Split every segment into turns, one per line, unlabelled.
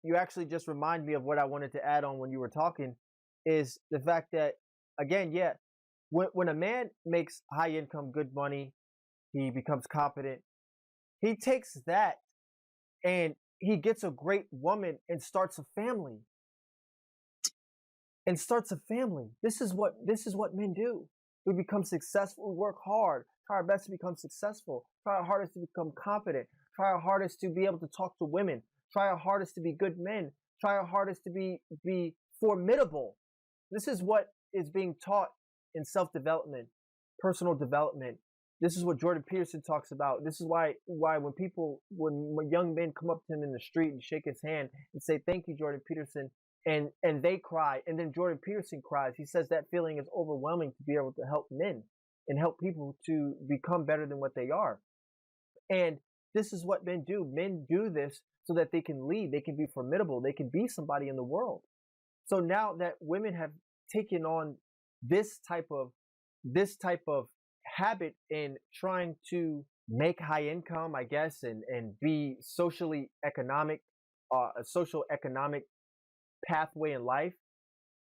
you actually just remind me of what I wanted to add on when you were talking, is the fact that, again, yeah, when a man makes high income, good money, he becomes competent, he takes that and he gets a great woman and starts a family. This is what men do. We become successful. We work hard, try our best to become successful, try our hardest to become competent, try our hardest to be able to talk to women, try our hardest to be good men, try our hardest to be formidable. This is what is being taught in self-development, personal development. This is what Jordan Peterson talks about. This is why when young men come up to him in the street and shake his hand and say, "Thank you, Jordan Peterson," and they cry, and then Jordan Peterson cries. He says that feeling is overwhelming to be able to help men and help people to become better than what they are. And this is what men do. Men do this so that they can lead, they can be formidable, they can be somebody in the world. So now that women have taken on this type of habit in trying to make high income, I guess, and be socially economic, a social economic pathway in life.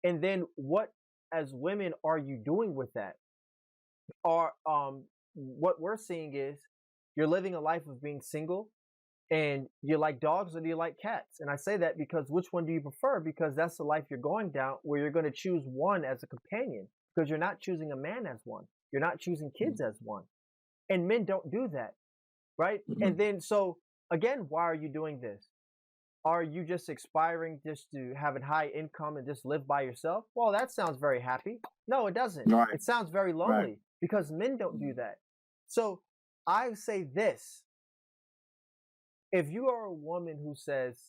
And then what, as women, are you doing with that? What we're seeing is you're living a life of being single, and you like dogs or do you like cats? And I say that because which one do you prefer? Because that's the life you're going down, where you're going to choose one as a companion, because you're not choosing a man as one. You're not choosing kids as one. And men don't do that, right? And then, so again, why are you doing this? Are you just aspiring just to have a high income and just live by yourself? Well, that sounds very happy. No, it doesn't.
Right.
It sounds very lonely, because men don't do that. So I say this: if you are a woman who says,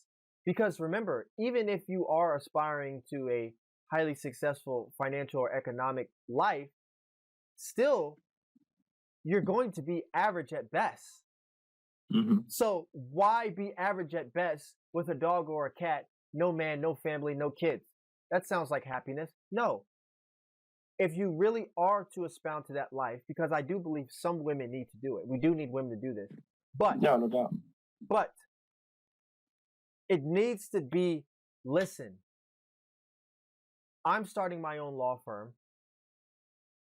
because remember, even if you are aspiring to a highly successful financial or economic life, still you're going to be average at best. So why be average at best with a dog or a cat, no man, no family, no kids? That sounds like happiness. No. If you really are to expound to that life, because I do believe some women need to do it. We do need women to do this. But
no doubt.
But it needs to be, listen, I'm starting my own law firm.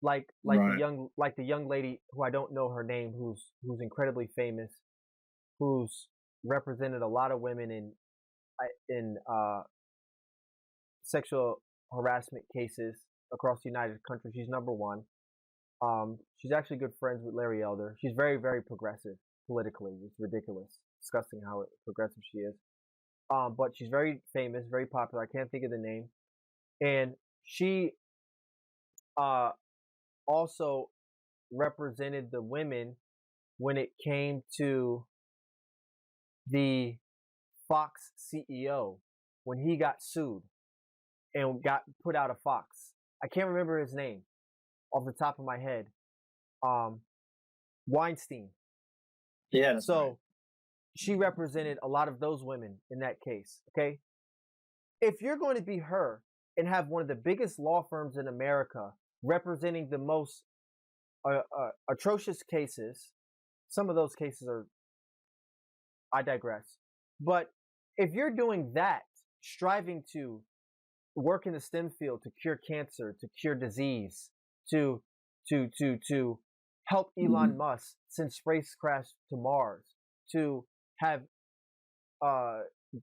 Like the young lady who I don't know her name, who's incredibly famous, who's represented a lot of women in sexual harassment cases across the United Country. She's number one. She's actually good friends with Larry Elder. She's very, very progressive politically. It's ridiculous, disgusting how progressive she is. But she's very famous, very popular. I can't think of the name. And she also represented the women when it came to the Fox CEO, when he got sued and got put out of Fox. I can't remember his name off the top of my head. Weinstein.
Yeah.
So she represented a lot of those women in that case. Okay. If you're going to be her and have one of the biggest law firms in America representing the most atrocious cases, some of those cases are, I digress. But if you're doing that, striving to work in the STEM field to cure cancer, to cure disease, to help Elon Musk send spacecrafts to Mars, to have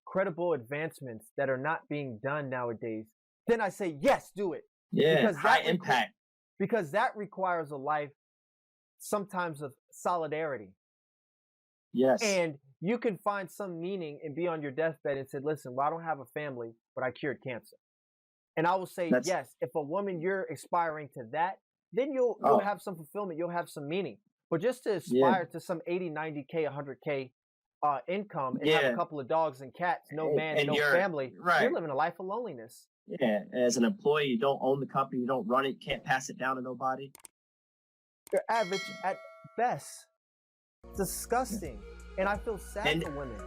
credible advancements that are not being done nowadays, then I say, yes, do it.
Yeah,
because
high impact.
Because that requires a life sometimes of solidarity.
Yes.
And you can find some meaning and be on your deathbed and say, listen, well, I don't have a family, but I cured cancer. And I will say, yes, if a woman, you're aspiring to that, then you'll have some fulfillment, you'll have some meaning. But just to aspire to some 80, 90K, 100K income and have a couple of dogs and cats, no man, and no family, you're living a life of loneliness.
Yeah, as an employee, you don't own the company, you don't run it, you can't pass it down to nobody.
You're average at best. It's disgusting. And I feel sad for women.